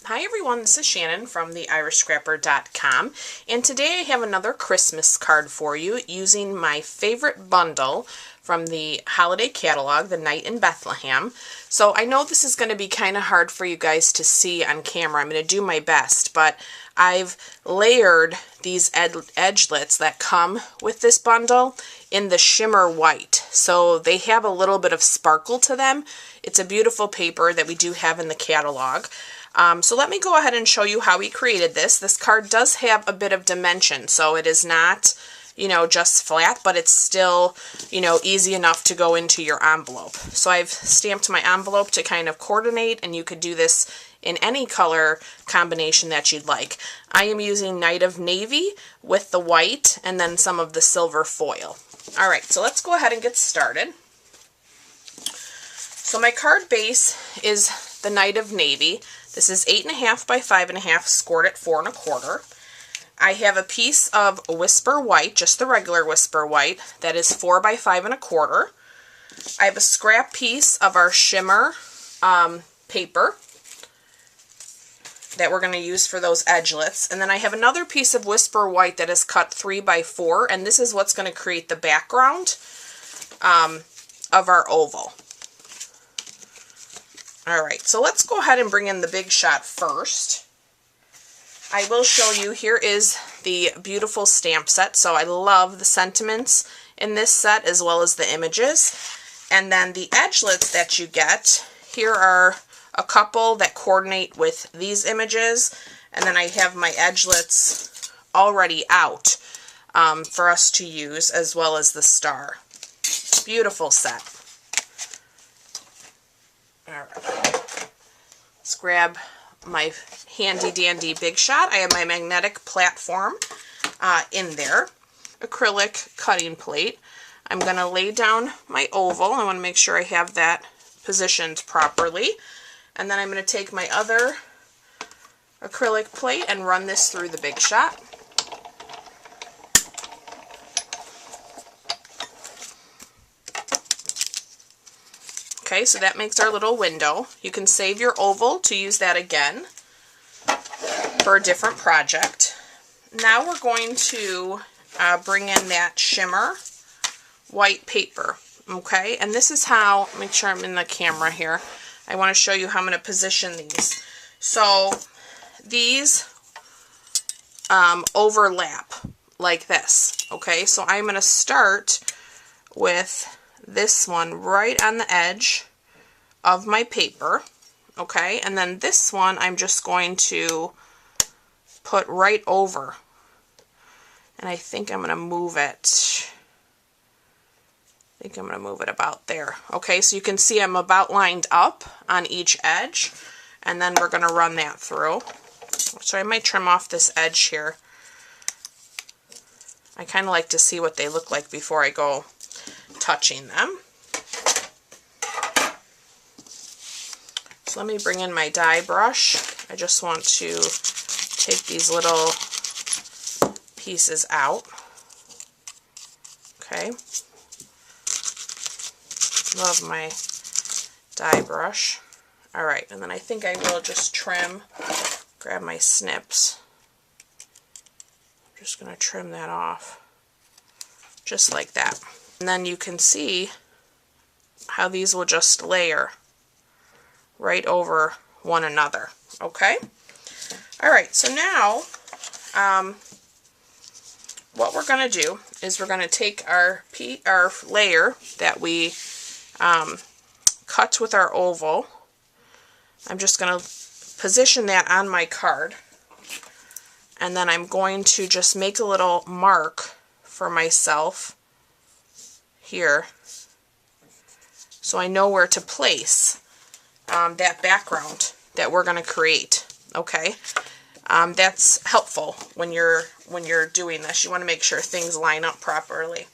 Hi everyone, this is Shannon from theirishscrapper.com, and today I have another Christmas card for you using my favorite bundle from the holiday catalog, The Night in Bethlehem. So I know this is going to be kind of hard for you guys to see on camera. I'm going to do my best, but I've layered these edgelets that come with this bundle in the shimmer white. So they have a little bit of sparkle to them. It's a beautiful paper that we do have in the catalog. So let me go ahead and show you how we created this. This card does have a bit of dimension, so it is not, just flat, but it's still, easy enough to go into your envelope. So I've stamped my envelope to kind of coordinate, and you could do this in any color combination that you'd like. I am using Night of Navy with the white and then some of the silver foil. All right, so let's go ahead and get started. So my card base is the Night of Navy. This is 8.5 by 5.5, scored at 4 1/4. I have a piece of Whisper White, just the regular Whisper White, that is 4 by 5 1/4. I have a scrap piece of our shimmer paper that we're going to use for those edgelets. And then I have another piece of Whisper White that is cut 3 by 4, and this is what's going to create the background of our oval. Alright, so let's go ahead and bring in the big shot first. I will show you, here is the beautiful stamp set. So I love the sentiments in this set as well as the images. And then the edgelets that you get, here are a couple that coordinate with these images. And then I have my edgelets already out for us to use, as well as the star. Beautiful set. Alright, let's grab my handy dandy Big Shot. I have my magnetic platform in there, acrylic cutting plate. I'm going to lay down my oval. I want to make sure I have that positioned properly. And then I'm going to take my other acrylic plate and run this through the Big Shot. Okay, so that makes our little window. You can save your oval to use that again for a different project. Now we're going to bring in that shimmer white paper, okay? And this is how, make sure I'm in the camera here. I want to show you how I'm going to position these. So these overlap like this, okay? So I'm going to start with this one right on the edge of my paper, okay, and then this one I'm just going to put right over, and I think I'm going to move it, about there. Okay, so you can see I'm about lined up on each edge, and then we're going to run that through. So I might trim off this edge here. I kind of like to see what they look like before I go touching them. So let me bring in my die brush. I just want to take these little pieces out. Okay. Love my die brush. Alright, and then I think I will just trim, grab my snips. I'm just going to trim that off. Just like that. And then you can see how these will just layer right over one another, okay? Alright, so now what we're going to do is we're going to take our layer that we cut with our oval. I'm just going to position that on my card, and then I'm going to just make a little mark for myself here, so I know where to place that background that we're going to create. Okay, that's helpful when you're doing this. You want to make sure things line up properly.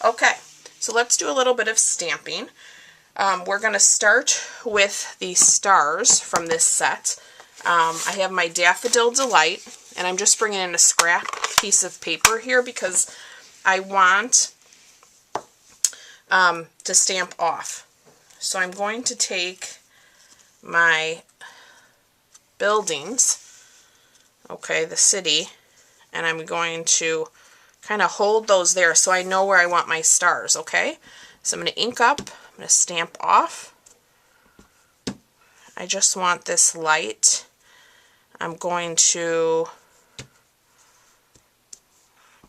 Okay, so let's do a little bit of stamping. We're going to start with the stars from this set. I have my Daffodil Delight, and I'm just bringing in a scrap piece of paper here because I want to stamp off. So I'm going to take my buildings, okay, the city, and I'm going to kind of hold those there so I know where I want my stars, okay? So I'm going to ink up, I'm going to stamp off. I just want this light. I'm going to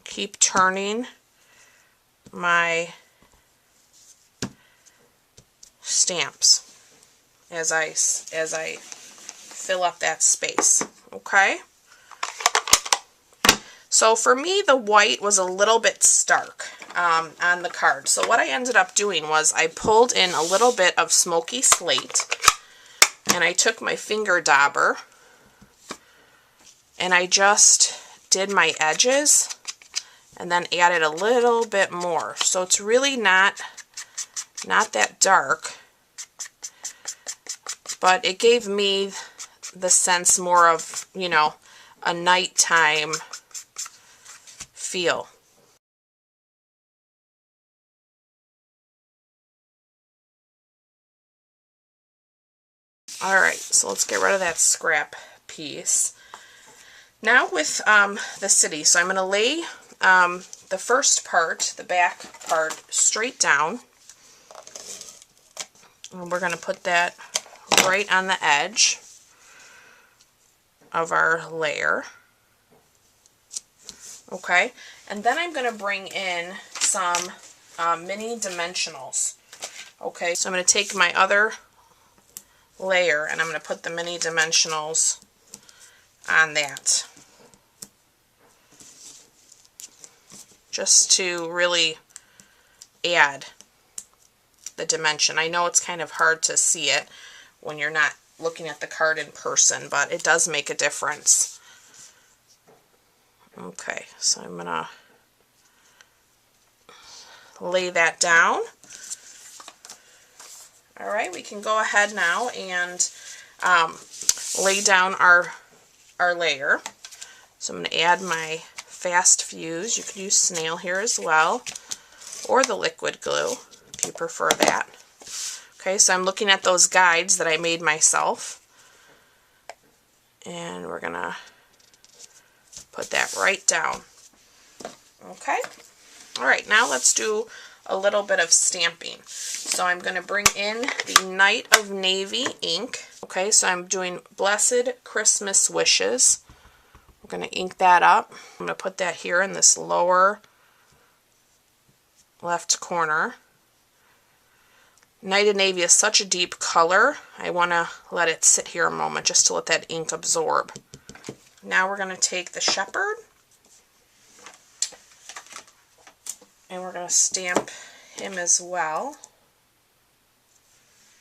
keep turning my stamps as I fill up that space, okay? So for me, the white was a little bit stark on the card. So what I ended up doing was I pulled in a little bit of smoky slate, and I took my finger dauber and I just did my edges and then added a little bit more. So it's really not that dark, but it gave me the sense more of, you know, a nighttime feel. Alright, so let's get rid of that scrap piece. Now with the city, so I'm going to lay the first part, the back part, straight down. And we're going to put that right on the edge of our layer. Okay, and then I'm going to bring in some mini dimensionals. Okay, so I'm going to take my other layer and I'm going to put the mini dimensionals on that, just to really add the dimension. I know it's kind of hard to see it when you're not looking at the card in person, but it does make a difference. Okay, so I'm going to lay that down. Alright, we can go ahead now and lay down our layer. So I'm going to add my fast fuse. You could use snail here as well, or the liquid glue if you prefer that. Okay, so I'm looking at those guides that I made myself, and we're going to put that right down. Okay, alright, now let's do a little bit of stamping. So I'm going to bring in the Night of Navy ink. Okay, so I'm doing Blessed Christmas Wishes. We're going to ink that up. I'm going to put that here in this lower left corner. Night of Navy is such a deep color. I want to let it sit here a moment just to let that ink absorb. Now we're going to take the shepherd and we're going to stamp him as well.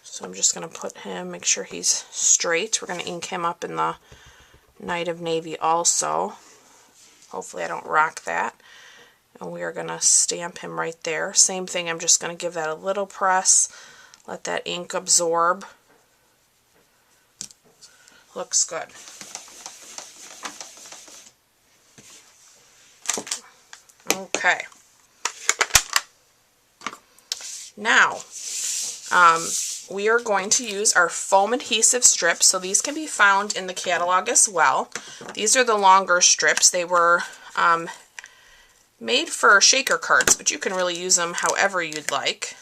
So I'm just going to put him, make sure he's straight. We're going to ink him up in the Night of Navy also. Hopefully I don't rock that. And we are going to stamp him right there. Same thing, I'm just going to give that a little press, let that ink absorb. Looks good. Okay. Now, we are going to use our foam adhesive strips. So these can be found in the catalog as well. These are the longer strips. They were made for shaker cards, but you can really use them however you'd like.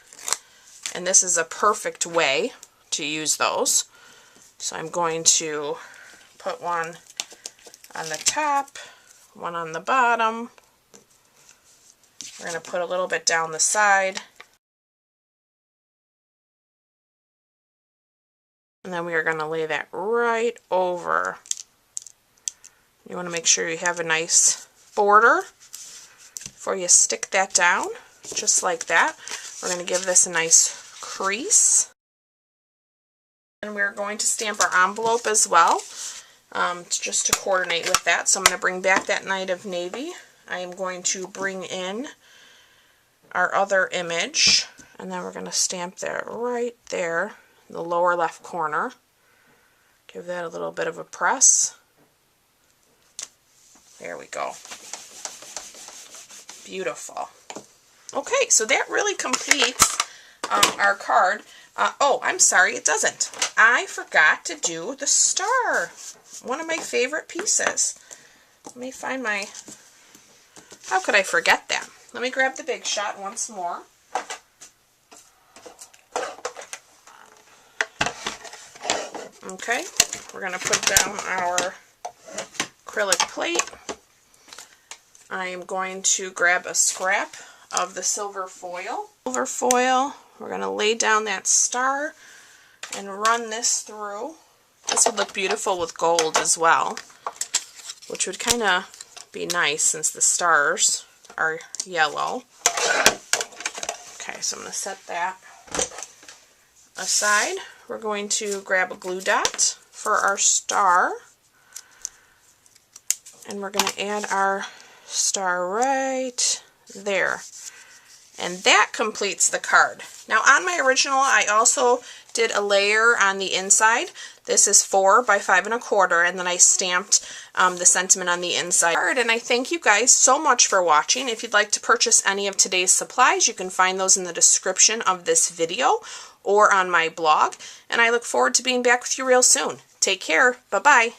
And this is a perfect way to use those. So I'm going to put one on the top, one on the bottom. We're going to put a little bit down the side. And then we are going to lay that right over. You want to make sure you have a nice border before you stick that down, just like that. We're going to give this a nice crease. And we're going to stamp our envelope as well, just to coordinate with that. So I'm going to bring back that Night of Navy. I am going to bring in our other image, and then we're going to stamp that right there, the lower left corner. Give that a little bit of a press. There we go. Beautiful. Okay, so that really completes our card. Oh, I'm sorry, it doesn't. I forgot to do the star. One of my favorite pieces. Let me find my... How could I forget that? Let me grab the Big Shot once more. Okay, we're going to put down our acrylic plate. I am going to grab a scrap of the silver foil. We're going to lay down that star and run this through. This would look beautiful with gold as well, which would kind of be nice since the stars are yellow. Okay, so I'm going to set that aside. We're going to grab a glue dot for our star, and we're going to add our star right there. And that completes the card. Now on my original, I also did a layer on the inside. This is 4 by 5 1/4, and then I stamped the sentiment on the inside. And I thank you guys so much for watching. If you'd like to purchase any of today's supplies, you can find those in the description of this video or on my blog. And I look forward to being back with you real soon. Take care. Bye-bye.